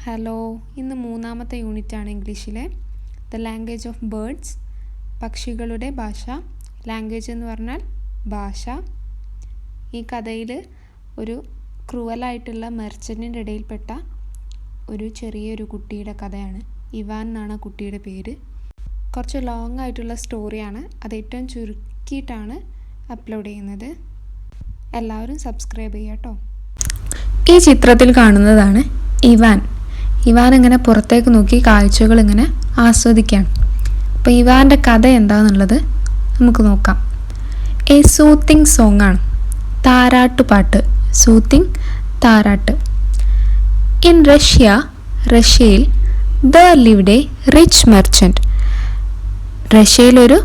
Hello, ഇന്ന് മൂന്നാമത്തെ യൂണിറ്റാണ് ഇംഗ്ലീഷിലെ ദ ലാംഗ്വേജ് ഓഫ് ബേർഡ്സ്, പക്ഷികളുടെ ഭാഷ. ലാംഗ്വേജ് എന്ന് പറഞ്ഞാൽ ഭാഷ. ഈ കഥയിൽ ഒരു ക്രൂവലായിട്ടുള്ള മെർച്ചൻറ്റിൻ്റെ ഇടയിൽപ്പെട്ട ഒരു ചെറിയൊരു കുട്ടിയുടെ കഥയാണ്. ഇവാൻ എന്നാണ് ആ കുട്ടിയുടെ പേര്. കുറച്ച് ലോങ് ആയിട്ടുള്ള സ്റ്റോറിയാണ്. അത് ഏറ്റവും ചുരുക്കിയിട്ടാണ് അപ്ലോഡ് ചെയ്യുന്നത്. എല്ലാവരും സബ്സ്ക്രൈബ് ചെയ്യുക കേട്ടോ. ഈ ചിത്രത്തിൽ കാണുന്നതാണ് ഇവാൻ. ഇവാൻ ഇങ്ങനെ പുറത്തേക്ക് നോക്കി കാഴ്ചകൾ ഇങ്ങനെ ആസ്വദിക്കുകയാണ്. അപ്പോൾ ഇവാൻ്റെ കഥ എന്താണെന്നുള്ളത് നമുക്ക് നോക്കാം. എ സൂത്തിങ് സോങ് ആണ്, താരാട്ടുപാട്ട്. സൂത്തിങ്, താരാട്ട്. ഇൻ റഷ്യയിൽ there lived a rich merchant. റഷ്യയിലൊരു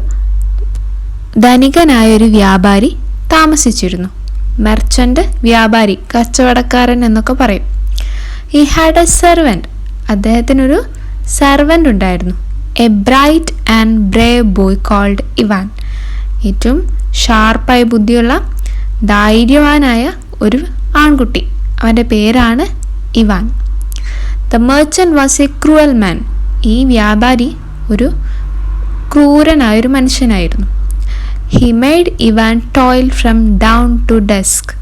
ധനികനായൊരു വ്യാപാരി താമസിച്ചിരുന്നു. മെർച്ചൻ്റ്, വ്യാപാരി, കച്ചവടക്കാരൻ എന്നൊക്കെ പറയും. He had a servant. അദ്ദേഹത്തിനൊരു സെർവൻ്റ് ഉണ്ടായിരുന്നു. A bright and brave boy called Ivan. ഏറ്റവും ഷാർപ്പായ ബുദ്ധിയുള്ള ധൈര്യവാനായ ഒരു ആൺകുട്ടി. അവൻ്റെ പേരാണ് Ivan. The merchant was a cruel man. ഈ വ്യാപാരി ഒരു ക്രൂരനായൊരു മനുഷ്യനായിരുന്നു. He made Ivan toil from dawn to dusk.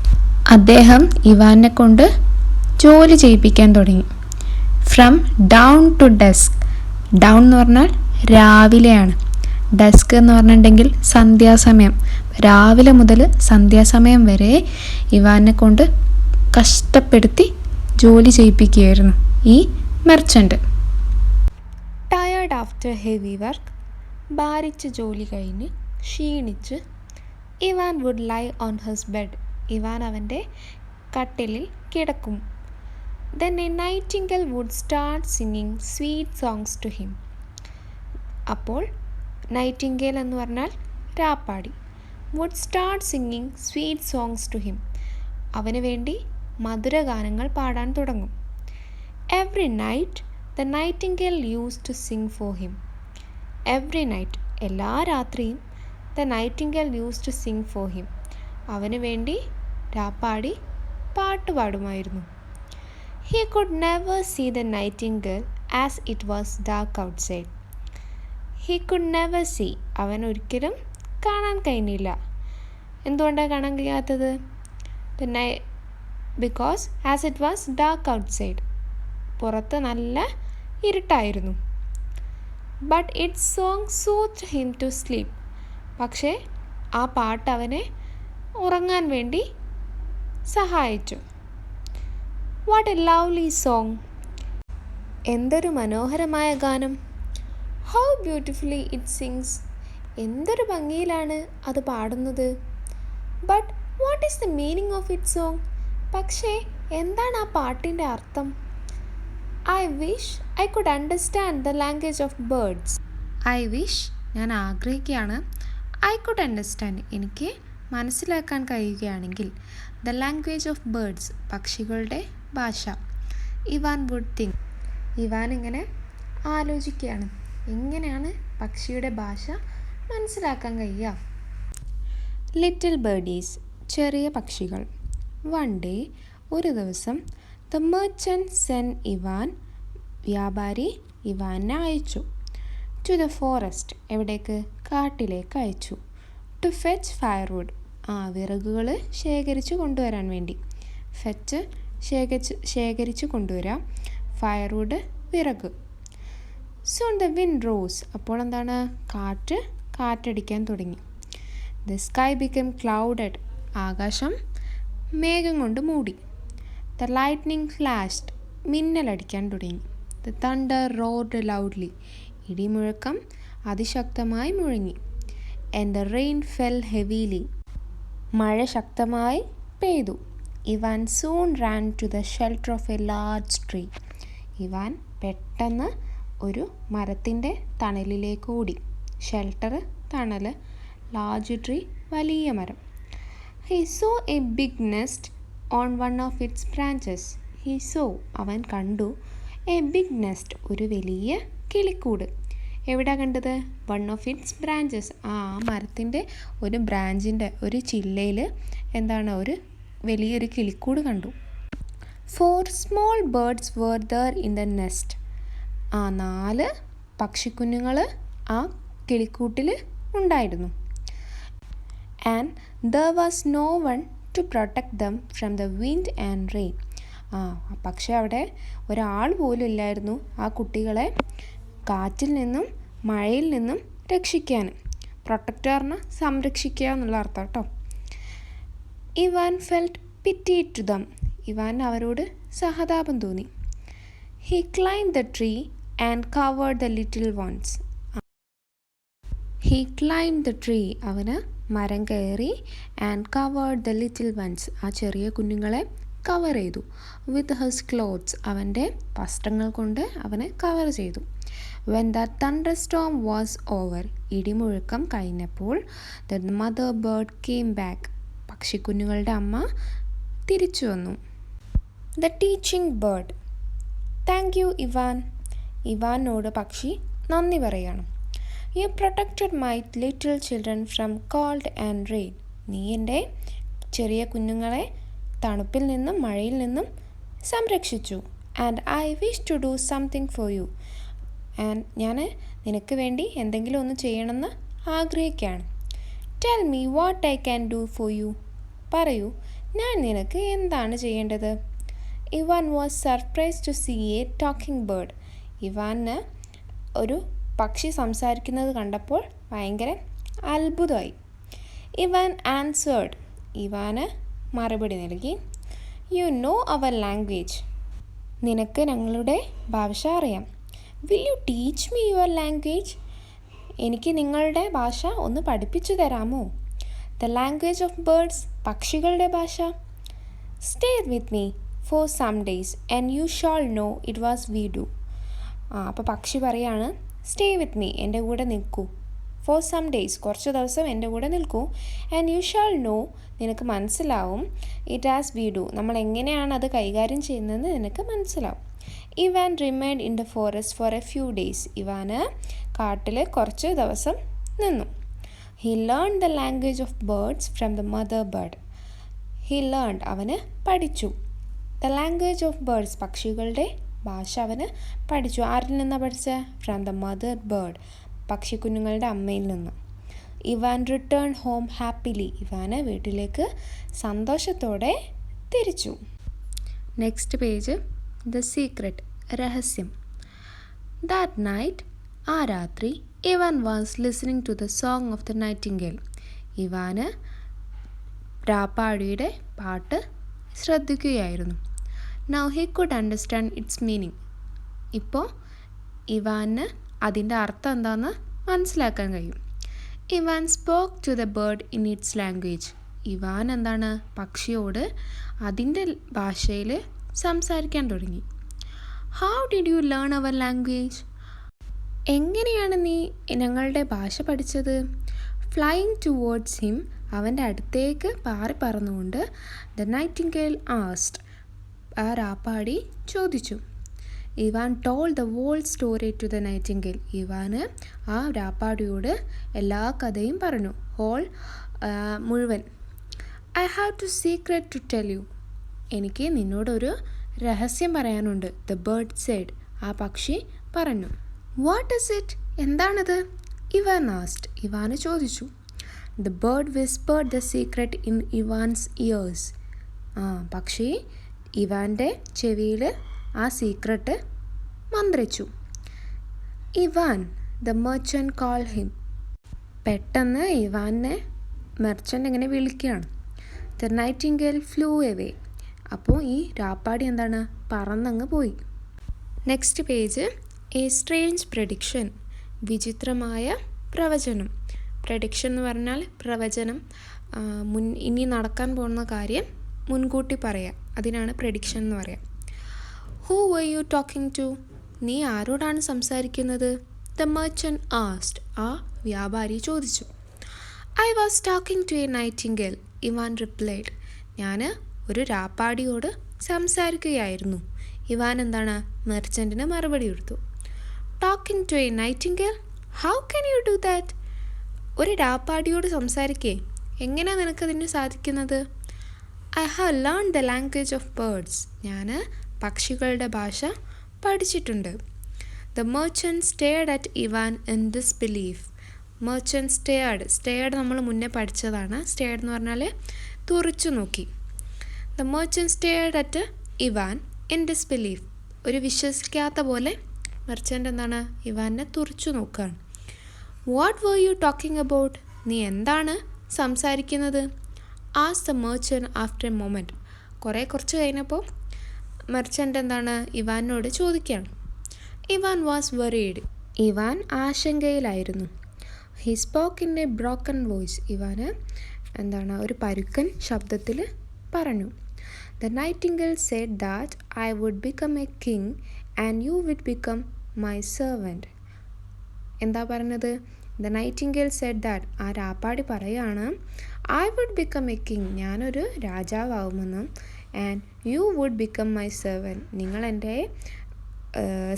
അദ്ദേഹം ഇവാനെ കൊണ്ട് ജോലി ചെയ്യിപ്പിക്കാൻ തുടങ്ങി. From dawn to dusk. Dawn എന്ന് പറഞ്ഞാൽ രാവിലെയാണ്. ഡസ്ക് എന്ന് പറഞ്ഞിട്ടുണ്ടെങ്കിൽ സന്ധ്യാസമയം. രാവിലെ മുതൽ സന്ധ്യാസമയം വരെ ഇവാനെ കൊണ്ട് കഷ്ടപ്പെടുത്തി ജോലി ചെയ്യിപ്പിക്കുകയായിരുന്നു ഈ merchant. Tired after heavy work. ഭാരിച്ച ജോലി കഴിഞ്ഞ് ക്ഷീണിച്ച് Ivan would lie on his bed. Ivan അവൻ്റെ കട്ടിലിൽ കിടക്കും. Then a nightingale would start singing sweet songs to him. അപ്പോൾ നൈറ്റിംഗേൽ എന്ന് പറഞ്ഞാൽ രാപ്പാടി. Would start singing sweet songs to him. അവന് വേണ്ടി മധുരഗാനങ്ങൾ പാടാൻ തുടങ്ങും. Every night the nightingale used to sing for him. Every night, എല്ലാ രാത്രിയും the nightingale used to sing for him. അവന് വേണ്ടി രാപ്പാടി പാട്ട് പാടുമായിരുന്നു. He could never see the nightingale as it was dark outside. He could never see. അവൻ ഒരിക്കലും കാണാൻ കഴിഞ്ഞില്ല. എന്തുകൊണ്ടാണ് കാണാൻ കഴിയാത്തത്? Because as it was dark outside. പുറത്ത് നല്ല ഇരുട്ടായിരുന്നു. But its song soothed him to sleep. പക്ഷേ ആ പാട്ട് അവനെ ഉറങ്ങാൻ വേണ്ടി സഹായിച്ചു. What A lovely song. എന്തൊരു മനോഹരമായ ഗാനം. How beautifully it sings. എന്തൊരു ഭംഗിയിലാണ് അത് പാടുന്നത്. But what is the meaning of it song. പക്ഷേ എന്താണ് ആ പാട്ടിൻ്റെ അർത്ഥം? I wish I could understand the language of birds. I wish, ഞാൻ ആഗ്രഹിക്കുകയാണ്. ഐ കുഡ് അണ്ടർസ്റ്റാൻഡ്, എനിക്ക് മനസ്സിലാക്കാൻ കഴിയുകയാണെങ്കിൽ. ദ ലാംഗ്വേജ് ഓഫ് ബേർഡ്സ്, പക്ഷികളുടെ ഭാഷ. Ivan would think. ഇവാൻ ഇങ്ങനെ ആലോചിക്കുകയാണ്, എങ്ങനെയാണ് പക്ഷിയുടെ ഭാഷ മനസ്സിലാക്കാൻ കഴിയുക. ലിറ്റിൽ ബേർഡീസ്, ചെറിയ പക്ഷികൾ. വൺ ഡേ, ഒരു ദിവസം, ദ മെർച്ചൻറ്റ് സെൻഡ് ഇവാൻ, വ്യാപാരി ഇവാനെ അയച്ചു. ടു ദ ഫോറസ്റ്റ്, എവിടേക്ക്? കാട്ടിലേക്ക് അയച്ചു. ടു ഫെച്ച് ഫയർവുഡ്, വിറകുകൾ ശേഖരിച്ച് കൊണ്ടുവരാൻ വേണ്ടി. ഫെച്ച്, ശേഖരിച്ച് കൊണ്ടുവരാം. ഫയർവുഡ്, വിറക്. സൂൺ ദ വിൻഡ് റോസ്, അപ്പോൾ എന്താണ്? കാറ്റടിക്കാൻ തുടങ്ങി. ദ സ്കൈ ബിക്കം ക്ലൗഡഡ്, ആകാശം മേഘം കൊണ്ട് മൂടി. ദ ലൈറ്റ്നിങ് ഫ്ലാഷ്ഡ്, മിന്നലടിക്കാൻ തുടങ്ങി. ദ തണ്ടർ റോർഡ് ലൗഡ്ലി, ഇടിമുഴക്കം അതിശക്തമായി മുഴങ്ങി. And the rain fell heavily, മഴ ശക്തമായി പെയ്തു. Ivan soon ran to the shelter of a large tree. Ivan പെട്ടെന്ന് ഒരു മരത്തിൻ്റെ തണലിലേക്ക് ഓടി. ഷെൽട്ടർ, തണൽ. ലാർജ് ട്രീ, വലിയ മരം. He saw a big nest on one of its branches. He saw, അവൻ കണ്ടു. എ ബിഗ് നെസ്റ്റ്, ഒരു വലിയ കിളിക്കൂട്. എവിടെ കണ്ടത്? വൺ ഓഫ് ഇറ്റ്സ് ബ്രാഞ്ചസ്, ആ മരത്തിൻ്റെ ഒരു ബ്രാഞ്ചിൻ്റെ ഒരു ചില്ലയിൽ എന്താണ് ഒരു വലിയൊരു കിളിക്കൂട് കണ്ടു. 4 small birds were there in the nest. ആ 4 പക്ഷിക്കുഞ്ഞുങ്ങൾ ആ കിളിക്കൂട്ടിൽ ഉണ്ടായിരുന്നു. And there was no one to protect them from the wind and rain. പക്ഷെ അവിടെ ഒരാൾ പോലും ഇല്ലായിരുന്നു ആ കുട്ടികളെ കാറ്റിൽ നിന്നും മഴയിൽ നിന്നും രക്ഷിക്കാൻ. പ്രൊട്ടക്ടറിനെ സംരക്ഷിക്കുക എന്നുള്ള അർത്ഥം കേട്ടോ. Ivan felt pity to them. Ivan അവരോട് സഹതാപം തോന്നി. He climb the tree and covered the little ones. He climb the tree, അവന് മരം കയറി. And covered the little ones, ആ ചെറിയ കുഞ്ഞുങ്ങളെ കവർ ചെയ്തു. വിത്ത് ഹിസ് ക്ലോത്ത്സ്, അവൻ്റെ വസ്ത്രങ്ങൾ കൊണ്ട് അവനെ കവർ ചെയ്തു. When the thunderstorm was over, ഇടിമുഴക്കം കഴിഞ്ഞപ്പോൾ the mother bird came back, പക്ഷിക്കുഞ്ഞുങ്ങളുടെ അമ്മ തിരിച്ചു വന്നു. The teaching bird. Thank you Ivan. ഇവാനോട് പക്ഷി നന്ദി പറയാണ്. You protected my little children from cold and rain. നീ എൻ്റെ ചെറിയ കുഞ്ഞുങ്ങളെ തണുപ്പിൽ നിന്നും മഴയിൽ നിന്നും സംരക്ഷിച്ചു. And I wish to do something for you. And ഞാൻ നിനക്ക് വേണ്ടി എന്തെങ്കിലും ഒന്ന് ചെയ്യണമെന്ന് ആഗ്രഹിക്കുകയാണ്. Tell me what I can do for you. പറയൂ, ഞാൻ നിനക്ക് എന്താണ് ചെയ്യേണ്ടത്? Ivan was surprise to see a talking bird. ഇവാന് ഒരു പക്ഷി സംസാരിക്കുന്നത് കണ്ടപ്പോൾ ഭയങ്കര അത്ഭുതമായി. Ivan answered. ഇവാന് മറുപടി നൽകി. You know our language. നിനക്ക് ഞങ്ങളുടെ ഭാഷ അറിയാം. Will you teach me your language. എനിക്ക് നിങ്ങളുടെ ഭാഷ ഒന്ന് പഠിപ്പിച്ചു തരാമോ? ദ ലാംഗ്വേജ് ഓഫ് ബേർഡ്സ്, പക്ഷികളുടെ ഭാഷ. Stay with me for some days and you shall know it was we do. അപ്പോൾ പക്ഷി പറയാണ്, സ്റ്റേ വിത്ത് മീ, എൻ്റെ കൂടെ നിൽക്കൂ. ഫോർ സം ഡേയ്സ്, കുറച്ച് ദിവസം എൻ്റെ കൂടെ നിൽക്കൂ. ആൻഡ് യു ഷാൾ നോ, നിനക്ക് മനസ്സിലാവും. ഇറ്റ് ആസ് വി ഡു, നമ്മൾ എങ്ങനെയാണ് അത് കൈകാര്യം ചെയ്യുന്നതെന്ന് നിനക്ക് മനസ്സിലാവും. Ivan remind in the forest for a few days. ഇവാന് കാട്ടിൽ കുറച്ച് ദിവസം നിന്നു. He learn the language of birds from the mother bird. He learn, അവന് പഠിച്ചു. ദ ലാംഗ്വേജ് ഓഫ് ബേർഡ്സ്, പക്ഷികളുടെ ഭാഷ അവന് പഠിച്ചു. ആരിൽ നിന്നാണ് പഠിച്ചത്? ഫ്രം ദ മദർ ബേർഡ്, പക്ഷിക്കുഞ്ഞുങ്ങളുടെ അമ്മയിൽ നിന്ന്. Ivan return home happily. ഇവാന് വീട്ടിലേക്ക് സന്തോഷത്തോടെ തിരിച്ചു. നെക്സ്റ്റ് പേജ്, ദ സീക്രട്ട്, രഹസ്യം. ദാറ്റ് നൈറ്റ്, ആ രാത്രി, Ivan was listening to the song of the nightingale. ഇവാന് രാപ്പാടിയുടെ പാട്ട് ശ്രദ്ധിക്കുകയായിരുന്നു. Now he could understand its meaning. ഇപ്പോൾ ഇവാന് അതിൻ്റെ അർത്ഥം എന്താണെന്ന് മനസ്സിലാക്കാൻ കഴിയും. Ivan spoke to the bird in its language. Ivan എന്താണ്, പക്ഷിയോട് അതിൻ്റെ ഭാഷയിൽ സംസാരിക്കാൻ തുടങ്ങി. How did you learn our language. എങ്ങനെയാണ് നീ ഞങ്ങളുടെ ഭാഷ പഠിച്ചത്? ഫ്ലൈയിങ് ടുവേർഡ്സ് ഹിം, അവൻ്റെ അടുത്തേക്ക് പാറി പറന്നുകൊണ്ട് ദ നൈറ്റിംഗേൽ ആസ്ക്ഡ്, ആ രാപ്പാടി ചോദിച്ചു. Ivan told the whole story to the nightingale. ഇവാന് ആ രാപ്പാടിയോട് എല്ലാ കഥയും പറഞ്ഞു, ഹോൾ മുഴുവൻ. I have to secret to tell you. എനിക്ക് നിന്നോടൊരു രഹസ്യം പറയാനുണ്ട്. ദ ബേർഡ് സെഡ്, ആ പക്ഷി പറഞ്ഞു. വാട്ട് ഇസ് ഇറ്റ്, എന്താണത്? ഇവാൻ ആസ്ക്ഡ്, ഇവാന് ചോദിച്ചു. The bird whispered the secret in Ivan's ears. പക്ഷി ഇവാൻ്റെ ചെവിയിൽ ആ സീക്രട്ട് മന്ത്രിച്ചു. Ivan, the merchant call him. പെട്ടെന്ന് ഇവാനെ മെർച്ചൻ്റ് ഇങ്ങനെ വിളിക്കുകയാണ്. The nightingale flew away. അപ്പോൾ ഈ രാപ്പാടി എന്താണ്, പറന്നങ്ങ് പോയി. Next page, a strange prediction, വിചിത്രമായ പ്രവചനം. പ്രഡിക്ഷൻ എന്ന് പറഞ്ഞാൽ പ്രവചനം, ഇനി നടക്കാൻ പോകുന്ന കാര്യം മുൻകൂട്ടി പറയാം, അതിനാണ് പ്രഡിക്ഷൻ എന്ന് പറയാം. Who were you talking to. നീ ആരോടാണ് സംസാരിക്കുന്നത്? ദ മെർച്ചൻ്റ് ആസ്ക്ഡ്, ആ വ്യാപാരി ചോദിച്ചു. I was talking to a nightingale, Ivan replied. ഞാൻ ഒരു രാപ്പാടിയോട് സംസാരിക്കുകയായിരുന്നു. ഇവാൻ എന്താണ്, മെർച്ചൻറ്റിന് മറുപടി കൊടുത്തു. Talking to a nightingale, how can you do that. ഒരു രാപ്പാടിയോട് സംസാരിക്കേ, എങ്ങനെയാണ് നിനക്കതിന് സാധിക്കുന്നത്? I have learn the language of birds. ഞാൻ പക്ഷികളുടെ ഭാഷ പഠിച്ചിട്ടുണ്ട്. The merchant stared at Ivan in disbelief. Merchant സ്റ്റെയർഡ് നമ്മൾ മുന്നേ പഠിച്ചതാണ്. സ്റ്റെയർഡ് എന്ന് പറഞ്ഞാൽ തുറിച്ചു നോക്കി. The merchant stared at Ivan in disbelief. ഒരു വിശ്വസിക്കാത്ത പോലെ മെർച്ചൻ്റ് എന്താണ്, ഇവാനെ തുറിച്ചു നോക്കുകയാണ്. What were you talking about? നീ എന്താണ് സംസാരിക്കുന്നത്? ആസ് the merchant after a moment. കുറച്ച് കഴിഞ്ഞപ്പോൾ മെർച്ചൻ്റ് എന്താണ് ഇവാനോട് ചോദിക്കുകയാണ്. Ivan was worried. ഇവാൻ ആശങ്കയിലായിരുന്നു. He spoke in a broken voice. ഇവാന് എന്താണ് ഒരു പരുക്കൻ ശബ്ദത്തിൽ പറഞ്ഞു. The nightingale said that I would become a king and you would become my servant. എന്താ പറഞ്ഞത്? ദ നൈറ്റിംഗേൽ സെഡ് ദാറ്റ്, ആ രാപ്പാടി പറയാണ്, I would become a king, ഞാനൊരു രാജാവാകുമെന്നും, and you would become my servant, നിങ്ങൾ എൻ്റെ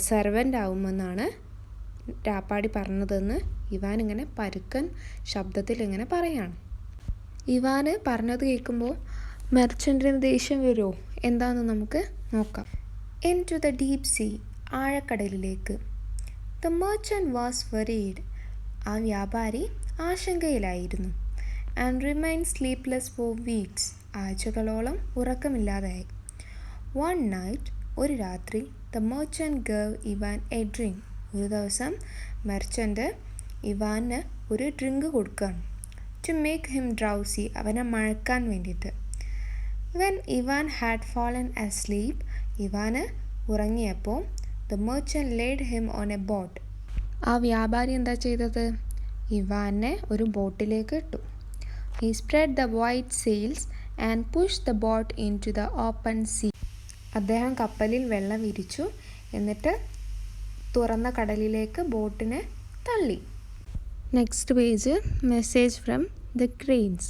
സെർവൻ്റ് ആവുമെന്നാണ് രാപ്പാടി പറഞ്ഞതെന്ന് ഇവാൻ ഇങ്ങനെ പരുക്കൻ ശബ്ദത്തിൽ ഇങ്ങനെ പറയാണ്. ഇവാന് പറഞ്ഞത് കേൾക്കുമ്പോൾ മെർച്ചൻറ്റിന് ദേഷ്യം വരുമോ എന്താണെന്ന് നമുക്ക് നോക്കാം. Into the deep sea, ആഴക്കടലിലേക്ക്. The merchant was worried. ആ വ്യാപാരി ആശങ്കയിലായിരുന്നു. And remain sleepless for weeks. ആഴ്ചകളോളം ഉറക്കമില്ലാതായി. വൺ നൈറ്റ്, ഒരു രാത്രി, the merchant gave Ivan a drink. ഒരു ദിവസം മെർച്ചൻ്റ് ഇവാന് ഒരു ഡ്രിങ്ക് കൊടുക്കുകയാണ്. ടു മേക്ക് ഹിം ഡ്രൗസി, അവനെ മഴക്കാൻ വേണ്ടിയിട്ട്. When Ivan had fallen asleep, ഇവാന് ഉറങ്ങിയപ്പോൾ the merchant laid him on a boat. ആ വ്യാപാരി എന്താ ചെയ്തത്? ഇവാനെ ഒരു ബോട്ടിലേക്ക് ഇട്ടു. He spread the white sails and push the boat into the open sea. അദ്ദേഹം കപ്പലിൽ വെള്ളം വിരിച്ചു, എന്നിട്ട് തുറന്ന കടലിലേക്ക് ബോട്ടിനെ തള്ളി. Next page, message from the cranes.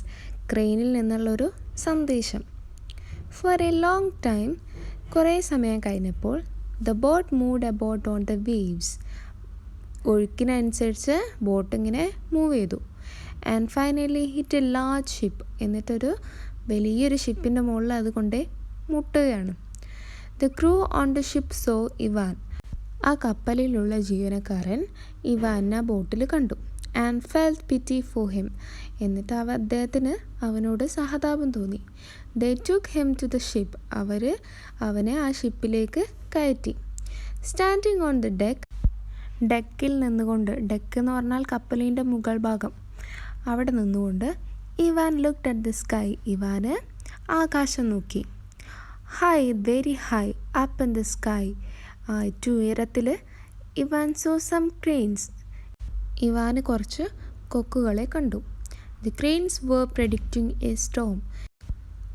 ക്രെയിനിൽ നിന്നുള്ളൊരു സന്ദേശം. ഫോർ എ ലോങ് ടൈം, കുറേ സമയം കഴിഞ്ഞപ്പോൾ, the boat moved about on the waves. ഒഴുക്കിനനുസരിച്ച് ബോട്ട് ഇങ്ങനെ മൂവ് ചെയ്തു. And finally hit a large ship. എന്നിട്ടൊരു വലിയൊരു ഷിപ്പിൻ്റെ മുകളിൽ അതുകൊണ്ട് മുട്ടുകയാണ്. The crew on the ship saw Ivan. ആ കപ്പലിലുള്ള ജീവനക്കാരൻ ഇവാനെ ബോട്ടിൽ കണ്ടു. And felt pity for him. എന്നിട്ട് അദ്ദേഹത്തിന് അവനോട് സഹതാപം തോന്നി. They took him to the ship. അവനെ ആ ഷിപ്പിലേക്ക് കയറ്റി. സ്റ്റാൻഡിങ് ഓൺ ദ ഡെക്കിൽ നിന്നുകൊണ്ട്, ഡെക്ക് എന്ന് പറഞ്ഞാൽ കപ്പലിൻ്റെ മുകൾ ഭാഗം, അവിടെ നിന്നുകൊണ്ട് Ivan looked at the sky. ഇവാന് ആകാശം നോക്കി. High, very high, up in the sky. ഏറ്റവും ഉയരത്തിൽ ഇവാൻ സോ സം ക്രെയിൻസ്. ഇവാന് കുറച്ച് കൊക്കുകളെ കണ്ടു. The cranes were predicting a storm.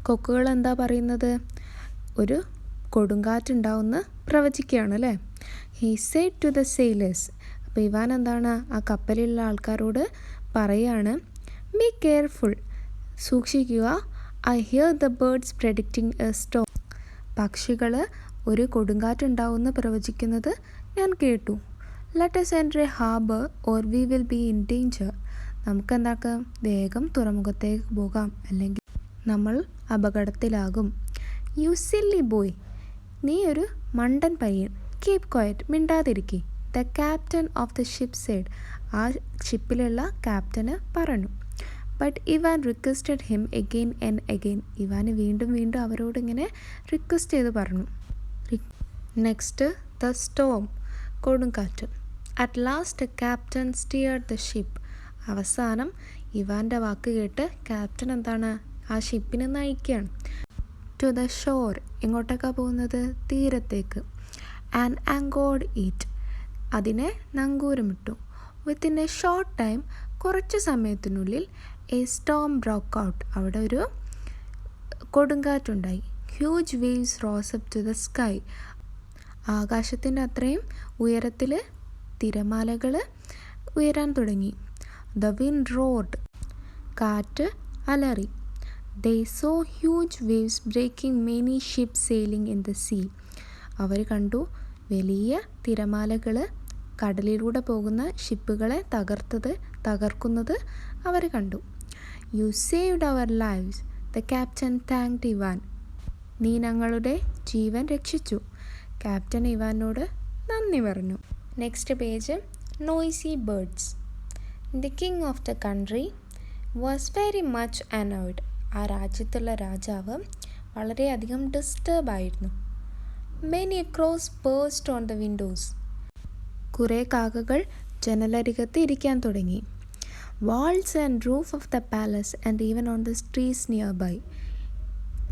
കൊക്കുകൾ എന്താ പറയുന്നത്? ഒരു കൊടുങ്കാറ്റുണ്ടാവുമെന്ന് പ്രവചിക്കുകയാണ് അല്ലേ. He said to the sailors. അപ്പോൾ ഇവാൻ എന്താണ് ആ കപ്പലിലുള്ള ആൾക്കാരോട് പറയാണ്, ബി കെയർഫുൾ, സൂക്ഷിക്കുക. I hear the birds predicting a storm. പക്ഷികൾ ഒരു കൊടുങ്കാറ്റുണ്ടാവുമെന്ന് പ്രവചിക്കുന്നത് ഞാൻ കേട്ടു. Let us enter a harbor or we will be in danger. നമുക്കെന്താക്കാം, വേഗം തുറമുഖത്തേക്ക് പോകാം, അല്ലെങ്കിൽ നമ്മൾ അപകടത്തിലാകും. യു സില്ലി ബോയ്, നീ ഒരു മണ്ടൻ പയ്യൻ. കീപ് ക്വയറ്റ്, മിണ്ടാതിരിക്കി. The captain of the ship said. ആ ഷിപ്പിലുള്ള ക്യാപ്റ്റന് പറഞ്ഞു. But Ivan requested him again and again. Ivan വീണ്ടും വീണ്ടും അവരോടിങ്ങനെ റിക്വസ്റ്റ് ചെയ്ത് പറഞ്ഞു. നെക്സ്റ്റ്, ദ സ്റ്റോം, കൊടുങ്കാറ്റ്. At last captain steered the ship. അവസാനം ഇവാൻ്റെ വാക്ക് കേട്ട് ക്യാപ്റ്റൻ എന്താണ് ആ ഷിപ്പിനെ നയിക്കുകയാണ്. ടു ദ ഷോർ, എങ്ങോട്ടേക്കാണ് പോകുന്നത്? തീരത്തേക്ക്. ആൻഡ് ആങ്കോർഡ് ഇറ്റ്, അതിനെ നങ്കൂരമിട്ടു. വിത്തിൻ എ ഷോർട്ട് ടൈം, കുറച്ച് സമയത്തിനുള്ളിൽ എ സ്റ്റോം ബ്രോക്ക് ഔട്ട്. അവിടെ ഒരു കൊടുങ്കാറ്റുണ്ടായി. Huge waves rose up to the sky. ആകാശത്തിൻ്റെ അത്രയും ഉയരത്തിൽ തിരമാലകൾ ഉയരാൻ തുടങ്ങി. ദ വിൻഡ് റോഡ്, കാറ്റ് അലറി. They saw huge waves breaking many ship sailing in the sea. അവർ കണ്ടു വലിയ തിരമാലകൾ കടലിലൂടെ പോകുന്ന ഷിപ്പുകളെ തകർക്കുന്നത് അവർ കണ്ടു. You saved our lives, The captain thanked Ivan. നീ ഞങ്ങളുടെ ജീവൻ രക്ഷിച്ചു. ക്യാപ്റ്റൻ ഇവാനോട് നന്ദി പറഞ്ഞു. Next page noisy birds. The king of the country was very much annoyed. ആ രാജ്യത്തുള്ള രാജാവ് വളരെയധികം ഡിസ്റ്റർബായിരുന്നു. Many crows burst on the windows. കുറേ കാക്കകൾ ജനലരികത്ത് ഇരിക്കാൻ തുടങ്ങി. Walls and roof of the palace and even on the trees nearby.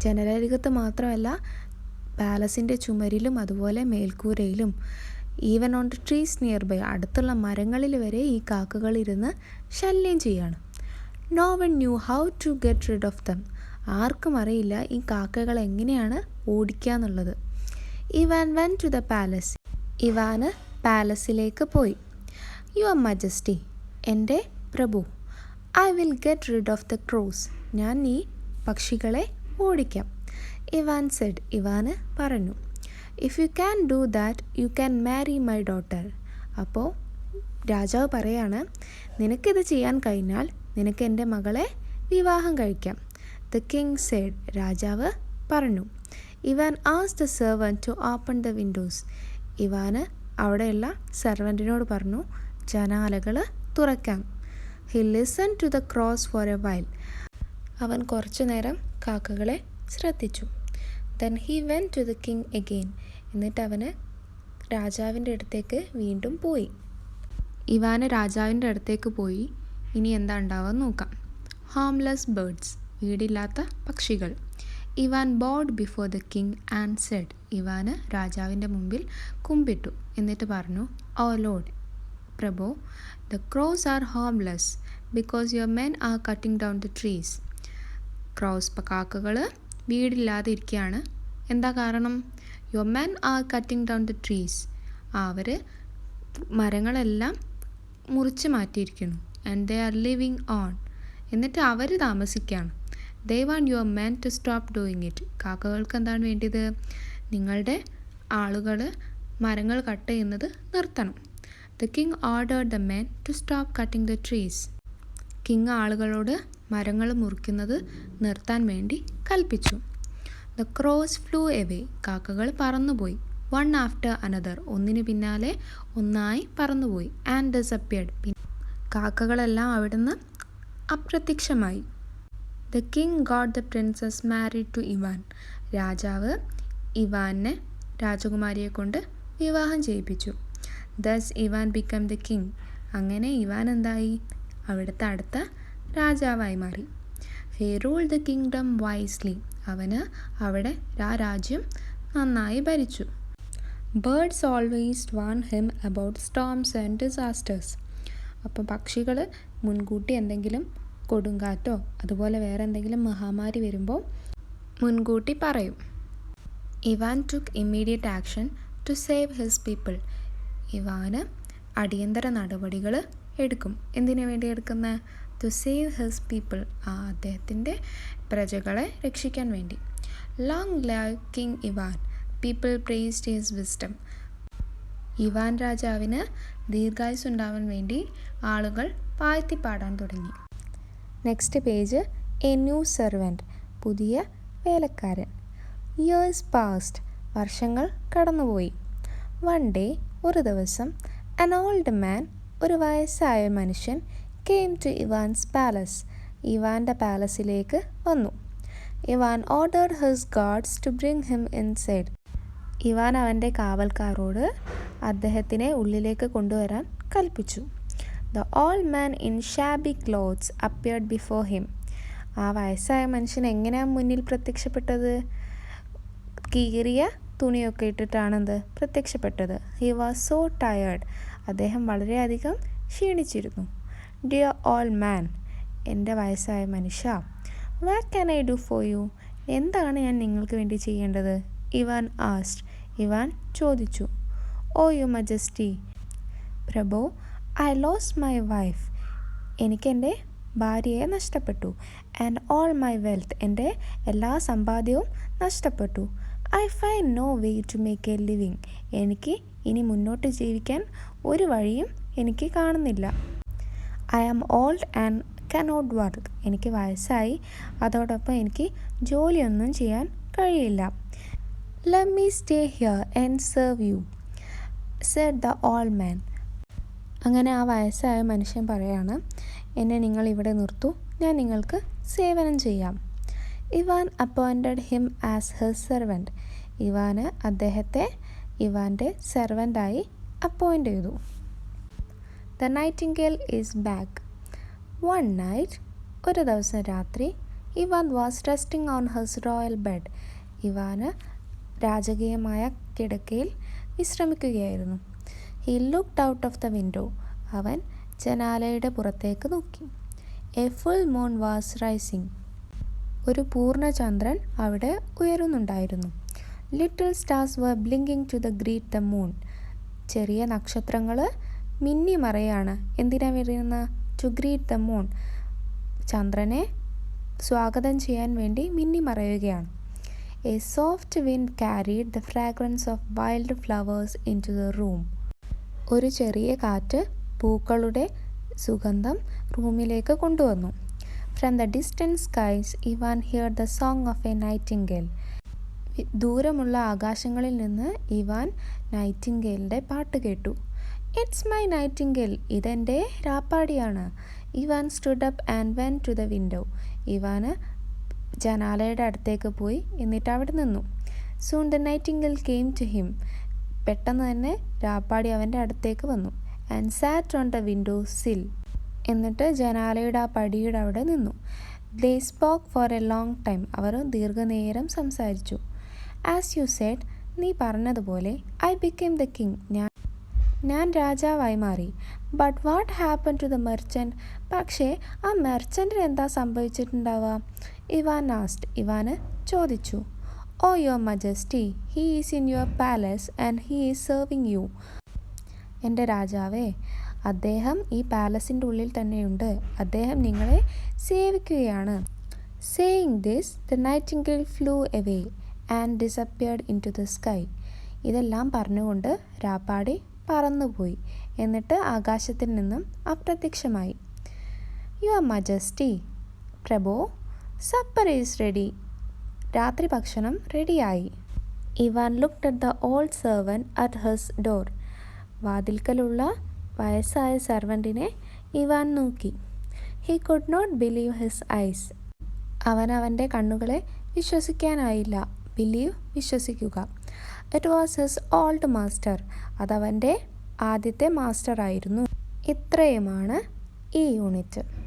ജനലരികത്ത് മാത്രമല്ല, പാലസിൻ്റെ ചുമരിലും അതുപോലെ മേൽക്കൂരയിലും even on the trees nearby, അടുത്തുള്ള മരങ്ങളിൽ വരെ ഈ കാക്കകൾ ഇരുന്ന് ശല്യം ചെയ്യാണ്. No one knew how to get rid of them. ആർക്കും അറിയില്ല ഈ കാക്കകൾ എങ്ങനെയാണ് ഓടിക്കുക എന്നുള്ളത്. Ivan went to the palace. ഇവാന് പാലസിലേക്ക് പോയി. യുവർ മജസ്റ്റി, എൻ്റെ പ്രഭു, I will get rid of the crows. ഞാൻ ഈ പക്ഷികളെ ഓടിക്കാം. Ivan said. ഇവാന് പറഞ്ഞു. If you can do that you can marry my daughter. അപ്പോൾ രാജാവ് പറയാണ്, നിനക്കിത് ചെയ്യാൻ കഴിഞ്ഞാൽ നിനക്ക് എൻ്റെ മകളെ വിവാഹം കഴിക്കാം. The king said. രാജാവ് പറഞ്ഞു. Ivan asked the servant to open the windows. ഇവാന് അവിടെയുള്ള സെർവൻറ്റിനോട് പറഞ്ഞു ജനാലകൾ തുറക്കാം. He listen to the crows for a while. അവൻ കുറച്ചു നേരം കാക്കകളെ ശ്രദ്ധിച്ചു. Then he went to the king again. എന്നിട്ട് അവന് രാജാവിൻ്റെ അടുത്തേക്ക് വീണ്ടും പോയി. ഇവാന് രാജാവിൻ്റെ അടുത്തേക്ക് പോയി. ഇനി എന്താ ഉണ്ടാവുക നോക്കാം. Homeless birds. വീടില്ലാത്ത പക്ഷികൾ. Ivan bowed before the king and said. ഇവാന് രാജാവിൻ്റെ മുമ്പിൽ കുമ്പിട്ടു. എന്നിട്ട് പറഞ്ഞു, ഓ ലോഡ്, പ്രഭു, the crows are homeless because your men are cutting down the trees. Crows കാക്കകൾ വീടില്ലാതെ ഇരിക്കുകയാണ്. എന്താ കാരണം? Your men are cutting down the trees. അവർ മരങ്ങളെല്ലാം മുറിച്ച് മാറ്റിയിരിക്കുന്നു. And they are living on. എന്നിട്ട് അവർ താമസിക്കുകയാണ്. They want your men to stop doing it. കാക്കകൾക്ക് എന്താണ് വേണ്ടത്? നിങ്ങളുടെ ആളുകൾ മരങ്ങൾ കട്ട് ചെയ്യുന്നത് നിർത്തണം. The king ordered the men to stop cutting the trees. കിങ് ആളുകളോട് മരങ്ങൾ മുറിക്കുന്നത് നിർത്താൻ വേണ്ടി കൽപ്പിച്ചു. The crows flew away. കാക്കകൾ പറന്നുപോയി. One after another. ഒന്നിനു പിന്നാലെ ഒന്നായി പറന്നുപോയി. And disappeared. കാക്കകളെല്ലാം അവിടുന്ന് അപ്രത്യക്ഷമായി. The king got the princess married to Ivan. രാജാവ് ഇവാനെ രാജകുമാരിയെ കൊണ്ട് വിവാഹം ചെയ്യിപ്പിച്ചു. Thus Ivan become the king. അങ്ങനെ ഇവാൻ എന്തായി? അവിടുത്തെ അടുത്ത രാജാവായി മാറി. He rule the kingdom wisely. അവന് അവിടെ രാജ്യം നന്നായി ഭരിച്ചു. Birds always warn him about storms and disasters. അപ്പോൾ പക്ഷികൾ മുൻകൂട്ടി എന്തെങ്കിലും കൊടുങ്കാറ്റോ അതുപോലെ വേറെ എന്തെങ്കിലും മഹാമാരി വരുമ്പോൾ മുൻകൂട്ടി പറയും. Ivan took immediate action to save his people. ഇവാന് അടിയന്തര നടപടികൾ എടുക്കും. എന്തിനു വേണ്ടി എടുക്കുന്ന? To save his people. അദ്ദേഹത്തിൻ്റെ പ്രജകളെ രക്ഷിക്കാൻ വേണ്ടി. Long live king Ivan. People praised his wisdom. Ivan രാജാവിന് ദീർഘായുസ് ഉണ്ടാവാൻ വേണ്ടി ആളുകൾ പാടാൻ തുടങ്ങി. Next page a new servant. പുതിയ വേലക്കാരൻ. Years past. വർഷങ്ങൾ കടന്നുപോയി. One day. ഒരു ദിവസം. An old man. ഒരു വയസ്സായ മനുഷ്യൻ കെയിം ടു ഇവാൻസ് പാലസ്. ഇവാൻ്റെ പാലസിലേക്ക് വന്നു. Ivan ordered his guards to bring him inside. Ivan അവൻ്റെ കാവൽക്കാരോട് അദ്ദേഹത്തിനെ ഉള്ളിലേക്ക് കൊണ്ടുവരാൻ കൽപ്പിച്ചു. The old man in shabby clothes appeared before him. ആ വയസ്സായ മനുഷ്യൻ എങ്ങനെയാണ് മുന്നിൽ പ്രത്യക്ഷപ്പെട്ടത്? കീറിയ തുണിയൊക്കെ ഇട്ടിട്ടാണെന്ത് പ്രത്യക്ഷപ്പെട്ടത്. He was so tired. അദ്ദേഹം വളരെയധികം ക്ഷീണിച്ചിരുന്നു. Dear old man. എൻ്റെ വയസ്സായ മനുഷ്യ. What can I do for you. എന്താണ് ഞാൻ നിങ്ങൾക്ക് വേണ്ടി ചെയ്യേണ്ടത്? Ivan asked. ഇവാൻ ചോദിച്ചു. Oh you majesty. പ്രഭു, ഐ ലോസ്റ്റ് മൈ വൈഫ്. എനിക്കെൻ്റെ ഭാര്യയെ നഷ്ടപ്പെട്ടു. And all my wealth. എൻ്റെ എല്ലാ സമ്പാദ്യവും നഷ്ടപ്പെട്ടു. I find no way to make a living. എനിക്ക് ഇനി മുന്നോട്ട് ജീവിക്കാൻ ഒരു വഴിയും എനിക്ക് കാണുന്നില്ല. I am old and cannot work. എനിക്ക് വയസ്സായി, അതോടൊപ്പം എനിക്ക് ജോലിയൊന്നും ചെയ്യാൻ കഴിയില്ല. Let me stay here and serve you said the old മാൻ. അങ്ങനെ ആ വയസ്സായ മനുഷ്യൻ പറയാണ്, എന്നെ നിങ്ങൾ ഇവിടെ നിർത്തൂ, ഞാൻ നിങ്ങൾക്ക് സേവനം ചെയ്യാം. Ivan appointed him as his servant. ഇവാന് അദ്ദേഹത്തെ ഇവാൻ്റെ സെർവൻ്റായി അപ്പോയിൻ്റ് ചെയ്തു. The nightingale is back. One night, ഒരു ദിവസം രാത്രി, Ivan was resting on his royal bed. ഇവാന് രാജകീയമായ കിടക്കയിൽ വിശ്രമിക്കുകയായിരുന്നു. He looked out of the window. അവൻ ജനാലയുടെ പുറത്തേക്ക് നോക്കി. A full moon was rising. ഒരു പൂർണ്ണചന്ദ്രൻ അവിടെ ഉയരുന്നുണ്ടായിരുന്നു. Little stars were blinking to the greet the moon. ചെറിയ നക്ഷത്രങ്ങൾ മിന്നി മറയാണ്. എന്തിനാ വരുന്ന? To greet the moon. ചന്ദ്രനെ സ്വാഗതം ചെയ്യാൻ വേണ്ടി മിന്നി മറയുകയാണ്. A soft wind carried the fragrance of wild flowers into the room. ഒരു ചെറിയ കാറ്റ് പൂക്കളുടെ സുഗന്ധം റൂമിലേക്ക് കൊണ്ടുവന്നു. From the distant skies Ivan heard the song of a nightingale. ദൂരമുള്ള ആകാശങ്ങളിൽ നിന്ന് ഇവാൻ നൈറ്റിംഗേലിൻ്റെ പാട്ട് കേട്ടു. ഇറ്റ്സ് മൈ നൈറ്റിംഗേൽ, ഇതെൻ്റെ രാപ്പാടിയാണ്. Ivan stood up and went to the window. ഇവാന് ജനാലയുടെ അടുത്തേക്ക് പോയി, എന്നിട്ട് അവിടെ നിന്നു. Soon the nightingale came to him. പെട്ടെന്ന് തന്നെ രാപ്പാടി അവൻ്റെ അടുത്തേക്ക് വന്നു. And sat on the window sill. എന്നിട്ട് ജനാലയുടെ ആ പടിയുടെ അവിടെ നിന്നു. They spoke for a long time. അവർ ദീർഘനേരം സംസാരിച്ചു. ആസ് യു സെഡ്, നീ പറഞ്ഞതുപോലെ, ഐ ബിക്കേം ദ കിങ്, ഞാൻ രാജാവായി മാറി. But what happen to the merchant? പക്ഷേ ആ മെർച്ചൻറ്റിന് എന്താ സംഭവിച്ചിട്ടുണ്ടാവുക? Ivan asked. ഇവാന് ചോദിച്ചു. Oh your majesty, he is in your palace and he is serving you. എൻ്റെ രാജാവേ, അദ്ദേഹം ഈ പാലസിൻ്റെ ഉള്ളിൽ തന്നെയുണ്ട്, അദ്ദേഹം നിങ്ങളെ സേവിക്കുകയാണ്. Saying this, the nightingale flew away and disappeared into the sky. ഇതെല്ലാം പറഞ്ഞുകൊണ്ട് രാപ്പാടി പറന്നുപോയി, എന്നിട്ട് ആകാശത്തിൽ നിന്നും അപ്രത്യക്ഷമായി. യുവർ മജസ്റ്റി, പ്രഭോ, സപ്പർ ഈസ് റെഡി. രാത്രി ഭക്ഷണം റെഡിയായി. Ivan looked at the old servant at his door. വാതിൽക്കലുള്ള വയസ്സായ സെർവൻറ്റിനെ ഇവാൻ നോക്കി. He could not believe his eyes. അവൻ്റെ കണ്ണുകളെ വിശ്വസിക്കാനായില്ല. ബിലീവ്, വിശ്വസിക്കുക. It was his old master. അതവൻ്റെ ആദ്യത്തെ മാസ്റ്റർ ആയിരുന്നു. ഇത്രയുമാണ് ഈ യൂണിറ്റ്.